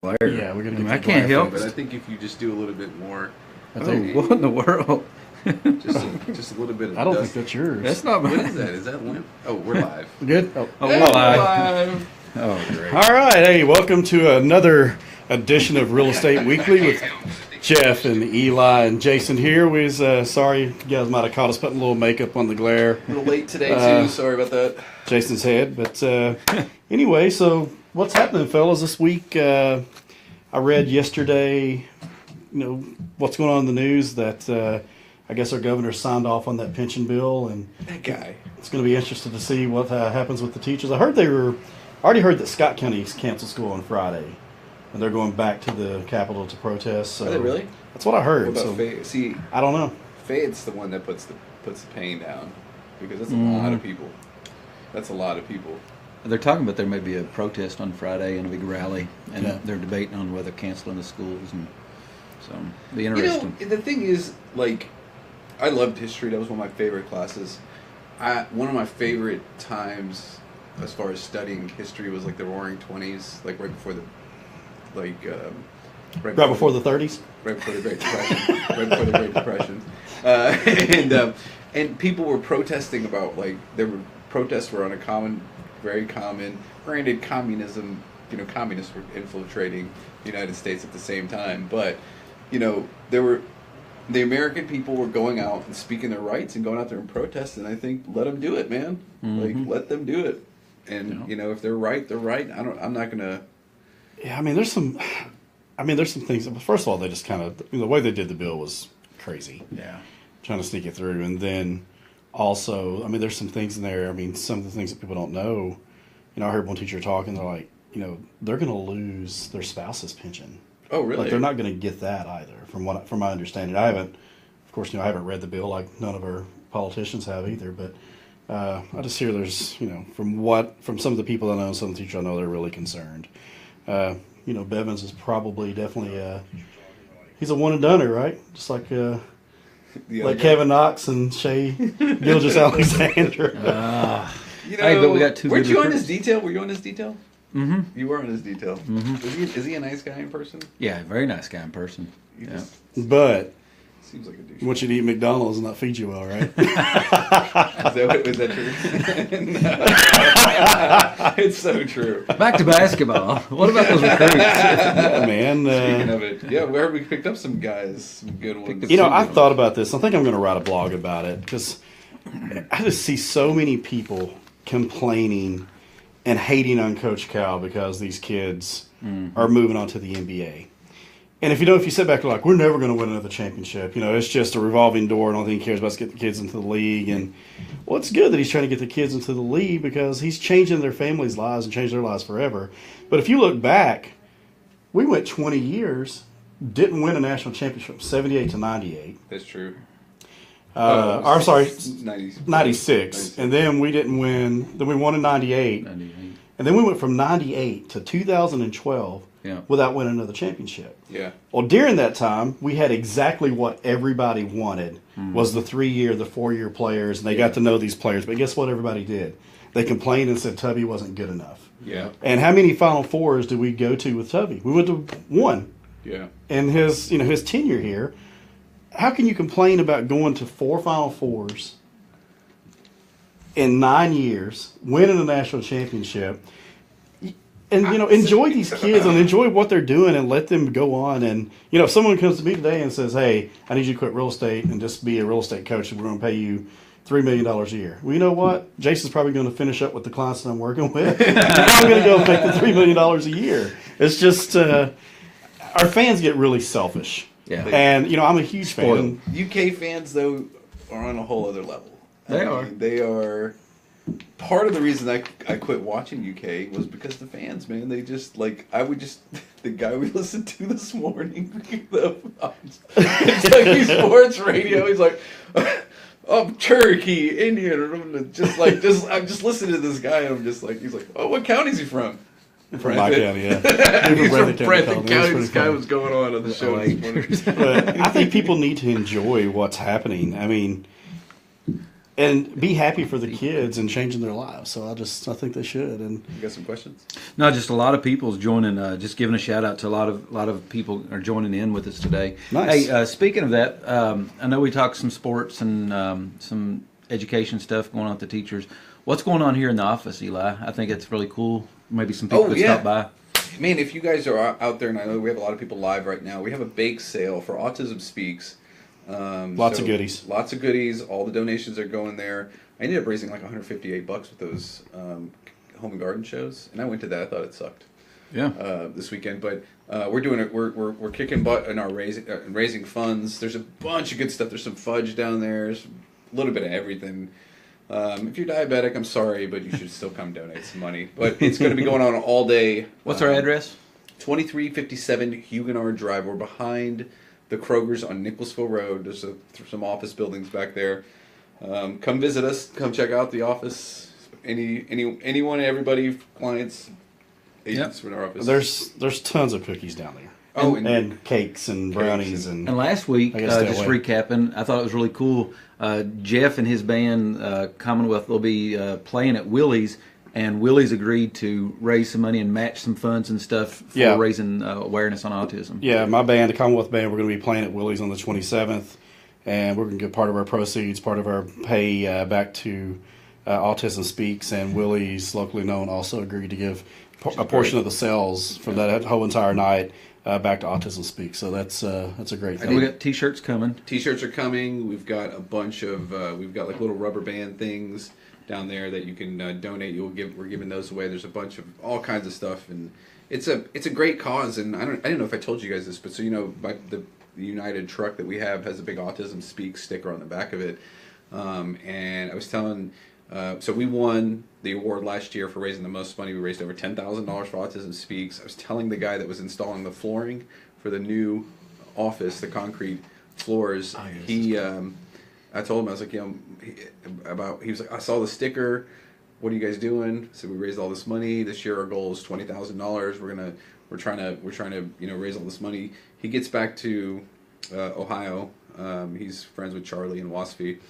Blair. Yeah, we're gonna. I can't help. But I think if you just do a little bit more, What in the world? just a little bit. Of I don't dust. think that's yours. That's not What mine. is that? Is that limp? Oh, we're live. Good. Oh, Hey, well, we're I- live. Oh, great. All right. Hey, welcome to another edition of Real Estate Weekly with Jeff and Eli and Jason here. We was sorry you guys might have caught us putting a little makeup on the glare, A little late today Uh, too. Sorry about that. Jason's head. But anyway, so what's happening, fellas, this week? I read yesterday, what's going on in the news that I guess our governor signed off on that pension bill, and That guy. it's going to be interesting to see what happens with the teachers. I already heard that Scott County's canceled school on Friday, and they're going back to the Capitol to protest. So Are they really? That's what I heard. What about So Fayette? See, I don't know. Fayette's the one that puts the pain down because that's a lot of people. That's a lot of people. They're talking about there may be a protest on Friday and a big rally, and Yeah. they're debating on whether canceling the schools, and so it'll be You know, interesting. the thing is, like, I loved history. That was one of my favorite classes. One of my favorite times, as far as studying history, was like the Roaring '20s, like right before the, like, Right before the 30s. right before the Great Depression, right before the Great Depression, and people were protesting about protests were on very common. Granted, communism, communists were infiltrating the United States at the same time, but the American people were going out and speaking their rights and going out there and protesting. I think let them do it, man. Like let them do it, and if they're right, they're right. I'm not gonna. Yeah, there's some things. First of all, they just kind of the way they did the bill was crazy. Yeah. Trying to sneak it through, and then also, there's some things in there. Some of the things that people don't know. I heard one teacher talking. They're like, they're going to lose their spouse's pension. Oh, really? Like they're not going to get that either, from my understanding. I haven't read the bill like none of our politicians have either. But I just hear there's, from some of the people I know, some of the teachers I know, they're really concerned. Bevins is definitely he's a one and doneer, right? Just like Kevin Knox and Shea Gilgis Alexander. Hey, but we got two Weren't good you on recruits. his detail? Were you on his detail? Mm-hmm. You were on his detail. Mm-hmm. Is he a nice guy in person? Yeah, very nice guy in person. He Yeah. just But seems like a douche. I want you to eat McDonald's and not feed you well, right? Was that true? It's so true. Back to basketball. What about those recruits? Yeah, man. Speaking of it, yeah, we picked up some guys, some good ones. I thought about this. I think I'm going to write a blog about it because I just see so many people complaining and hating on Coach Cal because these kids are moving on to the NBA. And if you sit back and like, we're never going to win another championship. It's just a revolving door, and all he cares about is get the kids into the league. And well, it's good that he's trying to get the kids into the league because he's changing their families' lives and changing their lives forever. But if you look back, we went 20 years, didn't win a national championship, 78 to 98. That's true. I'm sorry, 96. 96. And then we didn't win. Then we won in 98. 98. And then we went from 98 to 2012 Yeah. without winning another championship. Yeah. Well, during that time, we had exactly what everybody wanted was the 3-year, the 4-year players, and they got to know these players. But guess what everybody did? They complained and said Tubby wasn't good enough. Yeah. And how many Final Fours did we go to with Tubby? We went to one. Yeah. And his tenure here, how can you complain about going to 4 Final Fours in 9 years, winning a national championship, and enjoy these kids and enjoy what they're doing and let them go on? And if someone comes to me today and says, "Hey, I need you to quit real estate and just be a real estate coach, and we're going to pay you $3 million a year." Well, you know what? Jason's probably going to finish up with the clients that I'm working with. I'm going to go make the $3 million a year. It's just our fans get really selfish. Yeah. And I'm a huge fan. UK fans, though, are on a whole other level. They are. They are. Part of the reason I quit watching UK was because the fans, man, they just the guy we listened to this morning, Kentucky Sports Radio, he's like, I'm Cherokee Indian, or I'm just listening to this guy, and I'm just like, he's like, oh, what county is he from? From my county, yeah. He's from Breathitt Breathitt County. County. This guy was going on the show this morning. But I think people need to enjoy what's happening. and be happy for the kids and changing their lives. So I think they should. And You got some questions? No, just a lot of people's joining. Just giving a shout out to a lot of people are joining in with us today. Nice. Hey, speaking of that, I know we talked some sports and some education stuff going on with the teachers. What's going on here in the office, Eli? I think it's really cool. Maybe some people could stop by. Man, if you guys are out there, and I know we have a lot of people live right now, we have a bake sale for Autism Speaks. Lots of goodies. Lots of goodies. All the donations are going there. I ended up raising like $158 with those home and garden shows, and I went to that. I thought it sucked. Yeah. This weekend, but we're doing it. We're kicking butt in our raising funds. There's a bunch of good stuff. There's some fudge down there. There's a little bit of everything. If you're diabetic, I'm sorry, but you should still come donate some money. But it's going to be going on all day. What's our address? 2357 Huguenot Drive. We're behind the Kroger's on Nicholasville Road. There's some office buildings back there. Come visit us. Come check out the office. Anyone, everybody, clients, agents in our office. There's tons of cookies down there. Oh, and cakes and brownies and And last week, I gotta stay just away. recapping, I thought it was really cool. Jeff and his band, Commonwealth, they'll be playing at Willie's, and Willie's agreed to raise some money and match some funds and stuff for Yeah. raising awareness on autism. Yeah, my band, the Commonwealth Band, we're going to be playing at Willie's on the 27th, and we're going to get part of our proceeds, part of our pay back to Autism Speaks, and Willie's, locally known, also agreed to give a portion of the sales from that whole entire night back to Autism Speaks. So that's a great And we thing. got T-shirts coming. T-shirts are coming. We've got a bunch of we've got like little rubber band things down there that you can donate. We're giving those away. There's a bunch of all kinds of stuff, and it's a great cause. And I didn't know if I told you guys this, but so you know, the United truck that we have has a big Autism Speaks sticker on the back of it. And I was telling, so we won the award last year for raising the most money. We raised over $10,000 for Autism Speaks. I was telling the guy that was installing the flooring for the new office, the concrete floors. I told him, I was like, he was like, I saw the sticker. What are you guys doing? So we raised all this money. This year our goal is $20,000. We're trying to raise all this money. He gets back to Ohio. He's friends with Charlie and Wasfi.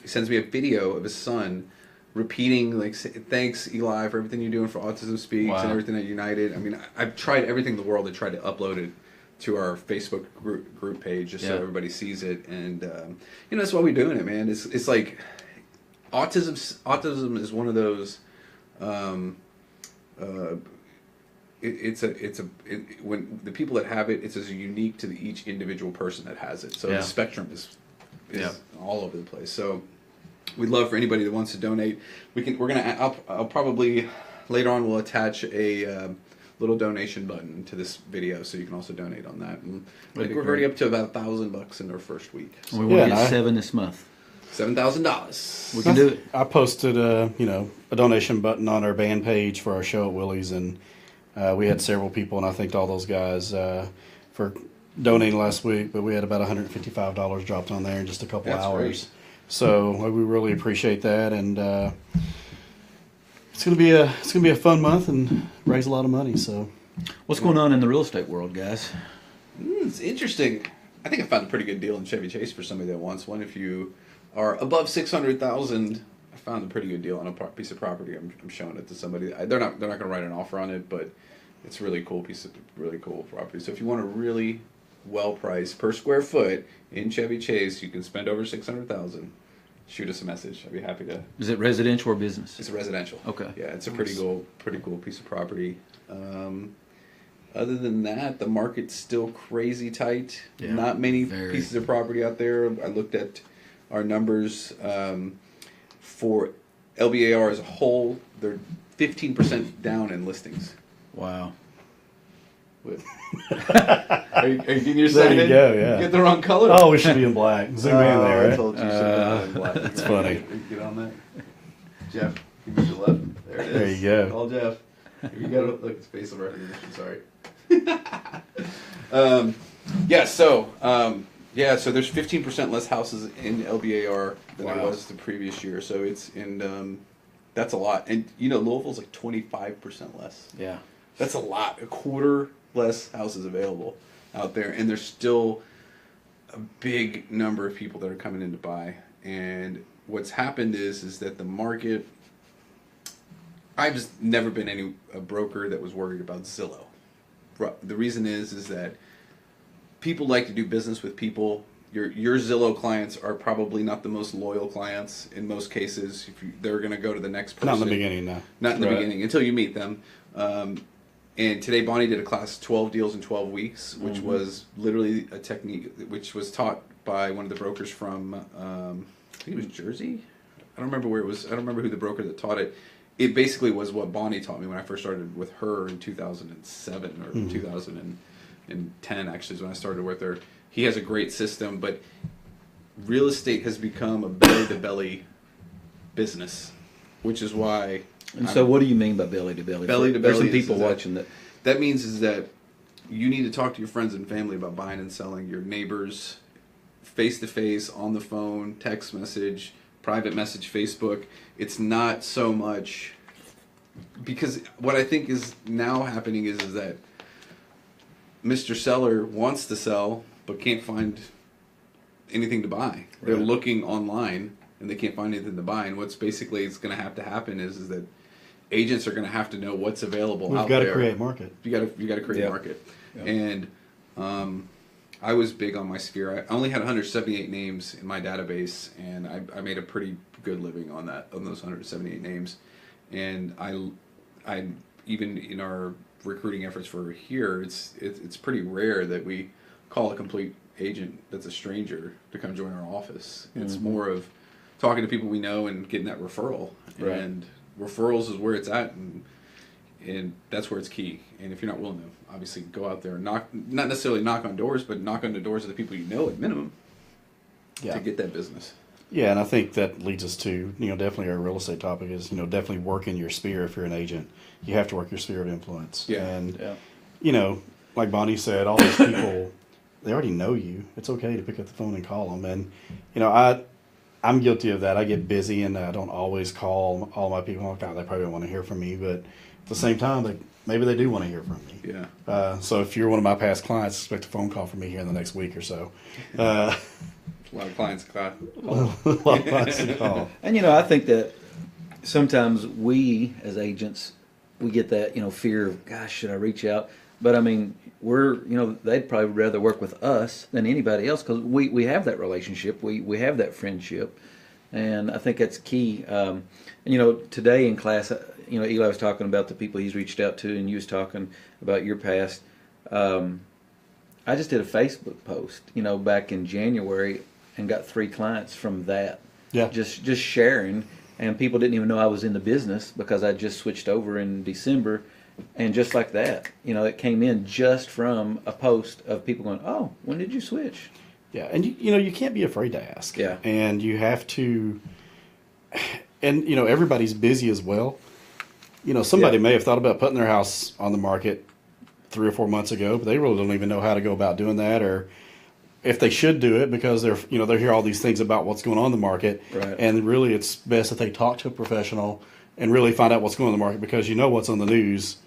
He sends me a video of his son repeating, like, thanks Eli for everything you're doing for Autism Speaks and everything at United. I mean, I've tried everything in the world to try to upload it to our Facebook group page just so everybody sees it, and that's why we're doing it, man. It's like autism is one of those. When the people that have it, it's as unique to each individual person that has it. So the spectrum is all over the place. So we'd love for anybody that wants to donate. I'll probably later on we'll attach a little donation button to this video, so you can also donate on that. And I think we're already up to about $1,000 in our first week. So we want to get 7 this month. $7,000. We can do it. I posted a donation button on our band page for our show at Willie's, and we had several people, and I thanked all those guys for donating last week. But we had about $155 dropped on there in just a couple hours. Great. So we really appreciate that, and it's gonna be a fun month and raise a lot of money. So What's going on in the real estate world, guys? It's interesting. I think I found a pretty good deal in Chevy Chase for somebody that wants one. If you are above $600,000, I found a pretty good deal on a piece of property. I'm showing it to somebody. They're not going to write an offer on it, but it's a really cool property. So if you want a really well priced per square foot in Chevy Chase, you can spend over $600,000. Shoot us a message. I'd be happy to. Is it residential or business? It's a residential. Okay. Yeah, it's a pretty cool piece of property. Other than that, the market's still crazy tight. Yeah, Not many very. pieces of property out there. I looked at our numbers for LBAR as a whole. They're 15% down in listings. Wow. Are you getting your There sign you in? go, yeah. You get the wrong color. oh, we should be in black. Zoom in there. I Right? told you. That's funny. Get on that. Jeff, you move to the left. There it is. There you go. Call Jeff. You got to look at facial recognition. Sorry. So there's 15% less houses in LBAR than there was the previous year. So that's a lot. And Louisville's like 25% less. Yeah. That's a lot. A quarter less houses available out there, and there's still a big number of people that are coming in to buy. And what's happened is that the market. I've just never been a broker that was worried about Zillow. The reason is that people like to do business with people. Your Zillow clients are probably not the most loyal clients in most cases. They're going to go to the next person. Not in the beginning, no. Not in the beginning until you meet them. And today Bonnie did a class, 12 deals in 12 weeks, which was literally a technique which was taught by one of the brokers from, I think it was Jersey. I don't remember where it was. I don't remember who the broker that taught it. It basically was what Bonnie taught me when I first started with her in 2007 or 2010, actually, is when I started with her. He has a great system, but real estate has become a belly-to-belly business, which is why... And so what do you mean by belly-to-belly? Belly-to-belly There's some people watching that. That means is that you need to talk to your friends and family about buying and selling, your neighbors, face-to-face, on the phone, text message, private message, Facebook. It's not so much... Because what I think is now happening is that Mr. Seller wants to sell, but can't find anything to buy. Right. They're looking online, and they can't find anything to buy. And what's basically is going to have to happen is that agents are going to have to know what's available out there. We've got to create market. You got to create market. Yep. And I was big on my sphere. I only had 178 names in my database, and I made a pretty good living on those 178 names. And I even in our recruiting efforts for here, it's pretty rare that we call a complete agent that's a stranger to come join our office. It's more of talking to people we know and getting that referral. Right. And referrals is where it's at, and that's where it's key. And if you're not willing to obviously go out there and not necessarily knock on doors, but knock on the doors of the people you know at minimum to get that business. Yeah, and I think that leads us to, definitely our real estate topic is, definitely work in your sphere if you're an agent. You have to work your sphere of influence. Yeah. And, like Bonnie said, all these people, they already know you. It's okay to pick up the phone and call them. And, I'm guilty of that. I get busy and I don't always call all my people. Oh, God, they probably don't want to hear from me. But at the same time, maybe they do want to hear from me. Yeah. So if you're one of my past clients, expect a phone call from me here in the next week or so. A lot of clients call. And I think that sometimes we as agents, we get that fear of, gosh, should I reach out? But I mean, they'd probably rather work with us than anybody else because we have that relationship, we have that friendship, and I think that's key. And today in class, Eli was talking about the people he's reached out to, and you was talking about your past. I just did a Facebook post, back in January, and got 3 clients from that. Yeah. Just sharing, and people didn't even know I was in the business because I just switched over in December, and just like that, it came in just from a post of people going, "Oh, when did you switch?" Yeah, and you can't be afraid to ask. Yeah. And you have to, and everybody's busy as well. Somebody may have thought about putting their house on the market 3 or 4 months ago, but they really don't even know how to go about doing that, or if they should do it because they hear all these things about what's going on in the market. Right. And really it's best that they talk to a professional and really find out what's going on in the market, because what's on the news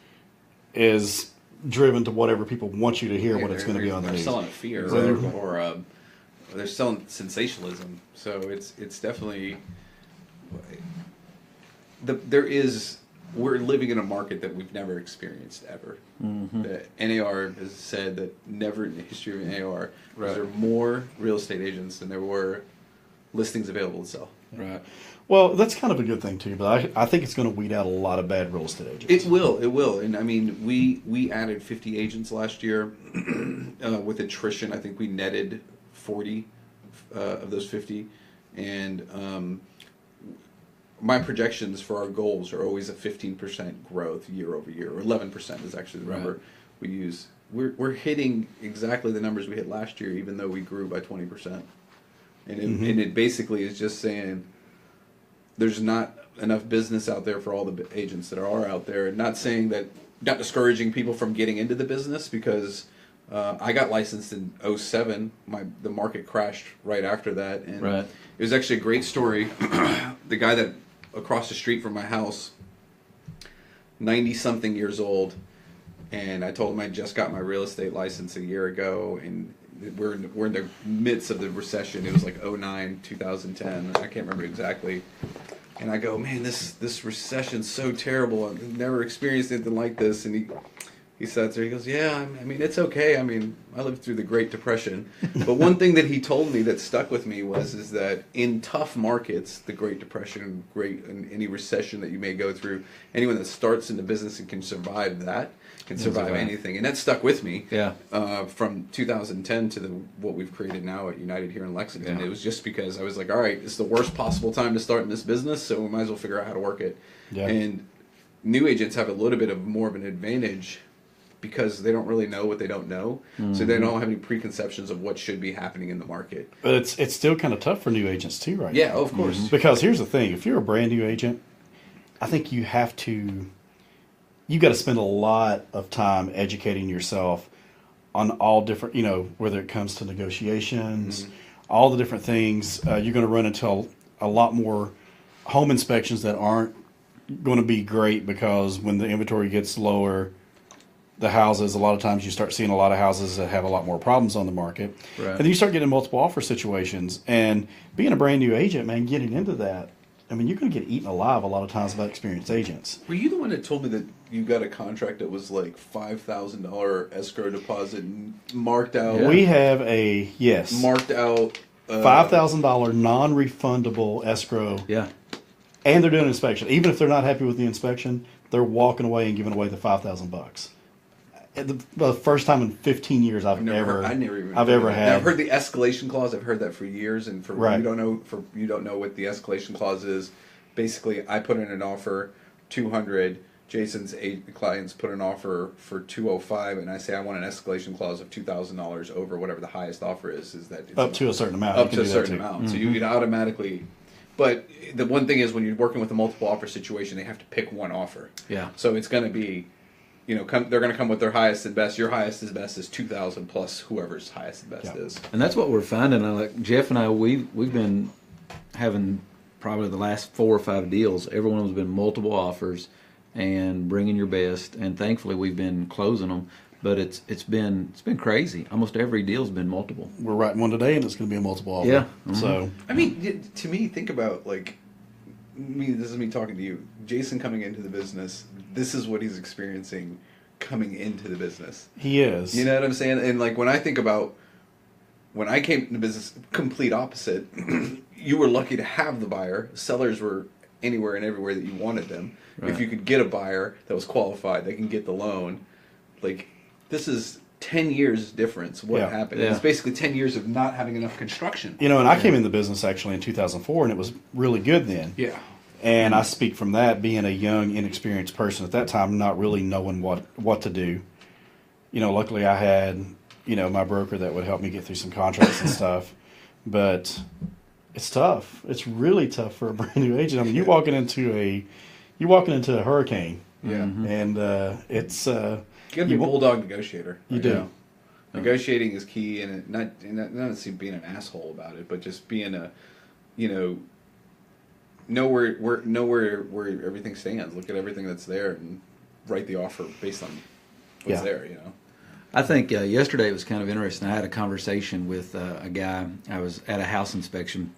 is driven to whatever people want you to hear what it's going to be on the news. They're selling a fear or they're selling sensationalism. So it's definitely we're living in a market that we've never experienced ever. Mm-hmm. The NAR has said that never in the history of NAR was there more real estate agents than there were listings available to sell. Right. Well, that's kind of a good thing too, but I think it's going to weed out a lot of bad real estate agents. It will. And I mean, we added 50 agents last year with attrition. I think we netted 40 of those 50, and my projections for our goals are always a 15% growth year over year, or 11% is actually the number we use. We're hitting exactly the numbers we hit last year, even though we grew by 20%. And it basically is just saying there's not enough business out there for all the agents that are out there. And not saying that, not discouraging people from getting into the business, because I got licensed in 2007. The market crashed right after that. And it was actually a great story. The guy that across the street from my house, 90-something years old, and I told him I just got my real estate license a year ago, and we're in the midst of the recession. It was like 09, 2010. I can't remember exactly. And I go, man, this recession's so terrible. I've never experienced anything like this. And he sat there. He goes, yeah, I mean, it's okay. I mean, I lived through the Great Depression. But one thing that he told me that stuck with me is that in tough markets, the Great Depression, and any recession that you may go through, anyone that starts in the business and can survive that can survive anything. And that stuck with me. Yeah. From 2010 to what we've created now at United here in Lexington. It was just because I was like, all right, it's the worst possible time to start in this business, so we might as well figure out how to work it. Yeah. And new agents have a little bit of more of an advantage because they don't really know what they don't know, so they don't have any preconceptions of what should be happening in the market. But it's still kind of tough for new agents too, right? Yeah, of course. Because here's the thing: if you're a brand new agent, I think you got to spend a lot of time educating yourself on all different, whether it comes to negotiations, all the different things. You're going to run into a lot more home inspections that aren't going to be great because when the inventory gets lower, the houses, a lot of times you start seeing a lot of houses that have a lot more problems on the market. Right. And then you start getting multiple offer situations. And being a brand new agent, man, getting into that, I mean, you're going to get eaten alive a lot of times by experienced agents. Were you the one that told me that you got a contract that was like $5,000 escrow deposit marked out? Yeah. We have Marked out. $5,000 non-refundable escrow. Yeah. And they're doing an inspection. Even if they're not happy with the inspection, they're walking away and giving away the $5,000. The first time in 15 years I've ever had. I've heard the escalation clause. I've heard that for years, and Right. you don't know what the escalation clause is. Basically, I put in an offer, 200. Jason's clients put an offer for 205, and I say I want an escalation clause of $2,000 over whatever the highest offer is. Is that it's Up to a certain amount. Up You can to a do that certain too. amount, so you can automatically. But the one thing is, when you're working with a multiple offer situation, they have to pick one offer. Yeah. So it's going to be, they're going to come with their highest and best. Your highest and best is 2,000 plus whoever's highest and best Yeah. is. And that's what we're finding. Like Jeff and I, we've been having probably the last 4 or 5 deals. Every one of them's been multiple offers and bringing your best. And thankfully, we've been closing them. But it's been crazy. Almost every deal's been multiple. We're writing one today, and it's going to be a multiple offer. Yeah. So I mean, to me, think about this is me talking to you. Jason coming into the business, this is what he's experiencing coming into the business. he is. You know what I'm saying? And when I think about when I came into business, complete opposite. You were lucky to have the buyer. Sellers were anywhere and everywhere that you wanted them. Right. If you could get a buyer that was qualified, they can get the loan. This is 10 years difference. What Yeah. happened? Yeah. It's basically 10 years of not having enough construction. And I came in the business actually in 2004, and it was really good then. Yeah. And I speak from that, being a young, inexperienced person at that time, not really knowing what to do. Luckily I had, my broker that would help me get through some contracts and stuff. But it's tough. It's really tough for a brand new agent. I mean, you're walking into a hurricane. Yeah. And it's You gotta be a bulldog negotiator. You do. Negotiating is key, and not being an asshole about it, but just being know where everything stands. Look at everything that's there and write the offer based on what's Yeah. there. I think yesterday it was kind of interesting. I had a conversation with a guy. I was at a house inspection,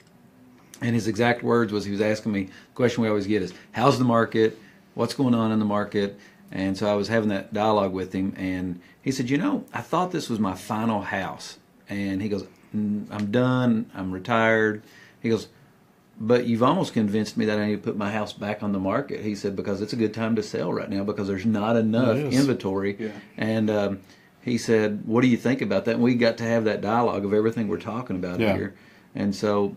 and his exact words was, he was asking me, the question we always get is, how's the market? What's going on in the market? And so I was having that dialogue with him, and he said, I thought this was my final house. And he goes, I'm done. I'm retired. He goes, but you've almost convinced me that I need to put my house back on the market. He said, because it's a good time to sell right now because there's not enough It is. inventory. Yeah. And he said, what do you think about that? And we got to have that dialogue of everything we're talking about Yeah. here. And so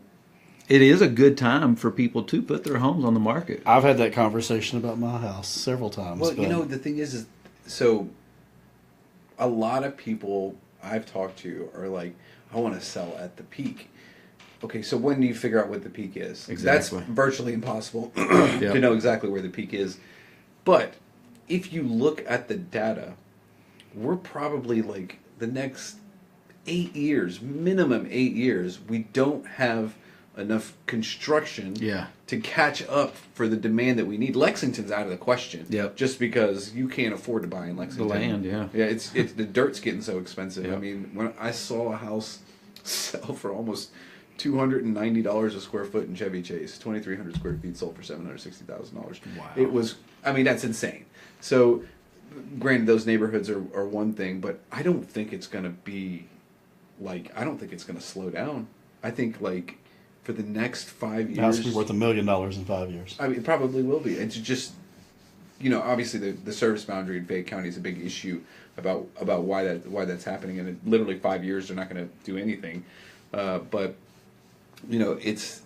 it is a good time for people to put their homes on the market. I've had that conversation about my house several times. Well, but the thing is so a lot of people I've talked to are like, I want to sell at the peak. Okay, so when do you figure out what the peak is? Exactly. That's virtually impossible to know exactly where the peak is. But if you look at the data, we're probably the next 8 years, minimum 8 years, we don't have enough construction Yeah. to catch up for the demand that we need. Lexington's out of the question. Yep. Just because you can't afford to buy in Lexington. The land, yeah. Yeah, it's the dirt's getting so expensive. Yep. I mean, when I saw a house sell for almost $290 a square foot in Chevy Chase, 2,300 square feet sold for $760,000. Wow. It was, I mean, that's insane. So, granted, those neighborhoods are one thing, but I don't think it's going to be like, I don't think it's going to slow down. I think, like, for the next 5 The house years. will be worth $1 million in 5 years. I mean, it probably will be. It's just, you know, obviously the service boundary in Fayette County is a big issue about why that's happening. And in literally 5 years, they're not going to do anything. But you know, it's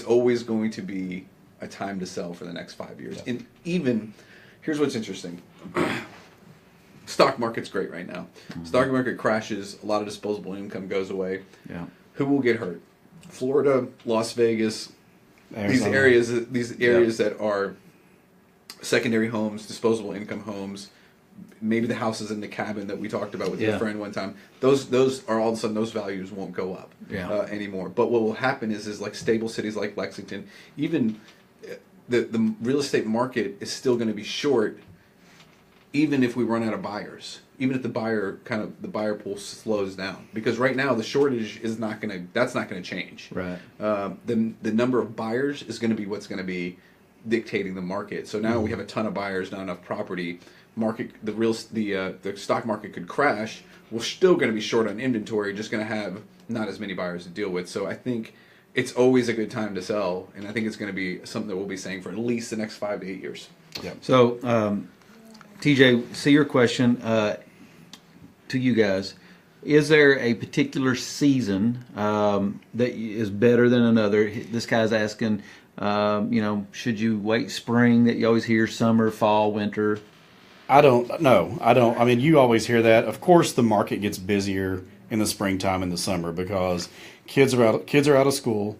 always going to be a time to sell for the next 5 years. Yeah. And even here's what's interesting. Stock market's great right now. Mm-hmm. Stock market crashes, a lot of disposable income goes away. Yeah. Who will get hurt? Florida, Las Vegas, Arizona. these areas that are secondary homes, disposable income homes, maybe the houses in the cabin that we talked about with your Yeah. friend one time. Those are all of a sudden those values won't go up anymore. But what will happen is like stable cities like Lexington, even the real estate market is still going to be short, even if we run out of buyers. Even if the buyer pool slows down, because right now the shortage is not that's not gonna change. Right. The number of buyers is gonna be what's gonna be dictating the market. So now we have a ton of buyers, not enough property. The stock market could crash. We're still gonna be short on inventory, just gonna have not as many buyers to deal with. So I think it's always a good time to sell, and I think it's gonna be something that we'll be saying for at least the next 5 to 8 years. Yeah. So, TJ, see your question to you guys. Is there a particular season that is better than another? This guy's asking, should you wait spring that you always hear, summer, fall, winter? I don't know. I mean, you always hear that. Of course, the market gets busier in the springtime and the summer because kids are out of school.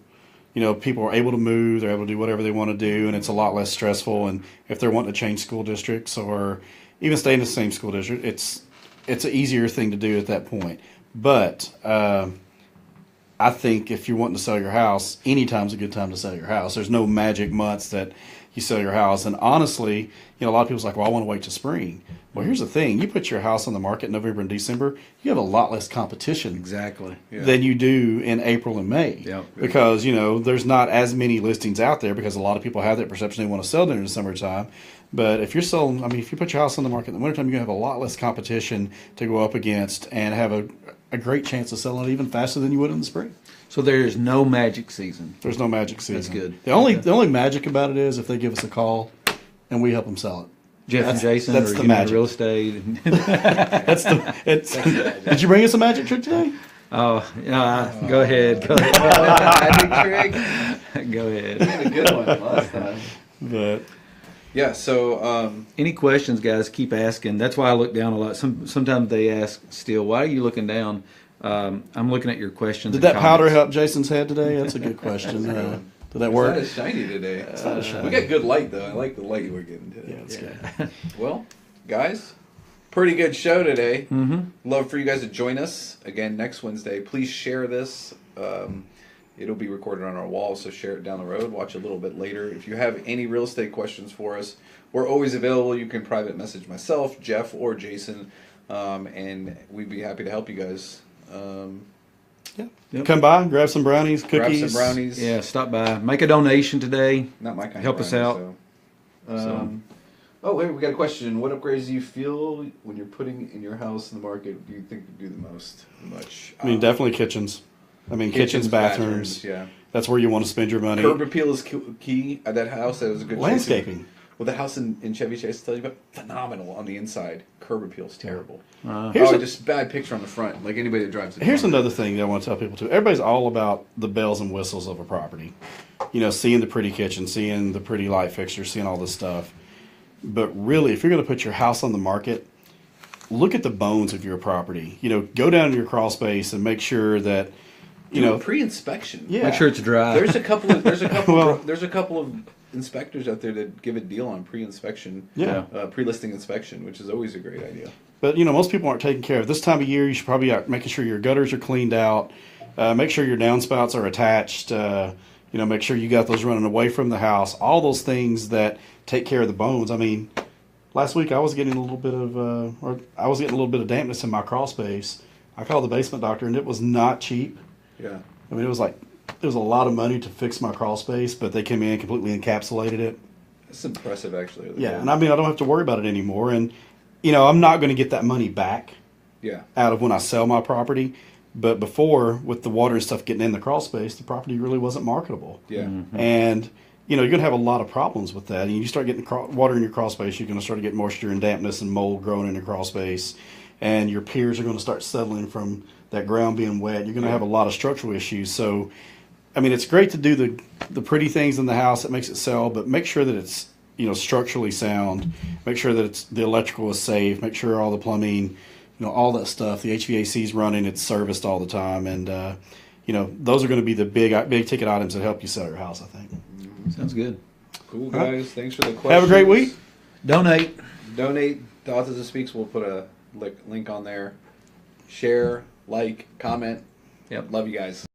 You know, people are able to move. They're able to do whatever they want to do, and it's a lot less stressful. And if they're wanting to change school districts or even stay in the same school district, it's an easier thing to do at that point. But I think if you're wanting to sell your house, anytime's a good time to sell your house. There's no magic months that you sell your house. And honestly, a lot of people's like, well, I want to wait till spring. Well, here's the thing. You put your house on the market in November and December, you have a lot less competition Exactly. than you do in April and May. Yep. Because, there's not as many listings out there because a lot of people have that perception they want to sell during the summertime. But if you're selling, if you put your house on the market in the wintertime, you're going to have a lot less competition to go up against and have a great chance of selling it even faster than you would in the spring. So there is no magic season. There's no magic season. That's good. The only magic about it is if they give us a call and we help them sell it. Jeff and Jason, that's or the you know, magic. real estate. Did you bring us a magic trick today? Oh, yeah. Go ahead. Go ahead. Magic trick. Go ahead. A good one last time. But Yeah. So Any questions, guys? Keep asking. That's why I look down a lot. Sometimes they ask still, why are you looking down? I'm looking at your questions. did and that powder comments. help Jason's head today? That's a good question. Did that work? It's not as shiny today. It's not as shiny. We got good light though. I like the light we're getting today. Yeah, it's good. Well, guys, pretty good show today. Mm-hmm. Love for you guys to join us again next Wednesday. Please share this. It'll be recorded on our wall, so share it down the road. Watch a little bit later. If you have any real estate questions for us, we're always available. You can private message myself, Jeff, or Jason, and we'd be happy to help you guys. Yeah. Yep. Come by, grab some brownies, cookies. Grab some brownies. Yeah, stop by. Make a donation today. Not my kind Help of us brownies, out. So. Oh, wait, we got a question. What upgrades do you feel when you're putting in your house in the market do you think would do the most? Much? I mean, definitely kitchens. Kitchens, bathrooms. Yeah. That's where you want to spend your money. Curb appeal is key at that house. That was a good choice. Landscaping. Well, the house in Chevy Chase, I tell you about, phenomenal on the inside. Curb appeal is terrible. Here's a- Just bad picture on the front. Like anybody that drives it. Here's another thing that I want to tell people too. Everybody's all about the bells and whistles of a property. Seeing the pretty kitchen, seeing the pretty light fixtures, seeing all this stuff. But really, if you're going to put your house on the market, look at the bones of your property. Go down to your crawl space and make sure that, Do a pre-inspection. Yeah. Make sure it's dry. There's a couple of Well- there's a couple of inspectors out there that give a deal on pre-inspection. Yeah. Pre-listing inspection, which is always a great idea. But most people aren't taking care of. This time of year, you should probabbe be out making sure your gutters are cleaned out. Make sure your downspouts are attached. Make sure you got those running away from the house. All those things that take care of the bones. I mean, last week I was getting a little bit of dampness in my crawl space. I called the basement doctor, and it was not cheap. Yeah. I mean, it was a lot of money to fix my crawl space, but they came in and completely encapsulated it. That's impressive, actually. Yeah, and I mean, I don't have to worry about it anymore. And, I'm not going to get that money back Yeah. out of when I sell my property. But before, with the water and stuff getting in the crawl space, the property really wasn't marketable. Yeah. And, you're going to have a lot of problems with that. And you start getting water in your crawl space, you're going to start to get moisture and dampness and mold growing in your crawl space. And your piers are going to start settling from that ground being wet. You're going to have a lot of structural issues. So, I mean, it's great to do the pretty things in the house that makes it sell, but make sure that it's, structurally sound. Make sure that the electrical is safe. Make sure all the plumbing, all that stuff, the HVAC is running, it's serviced all the time. And, those are going to be the big ticket items that help you sell your house, I think. Sounds good. Cool, guys. Thanks for the questions. Have a great week. Donate. Donate to Autism Speaks. We'll put a link on there. Share, like, comment. Yep. Love you guys.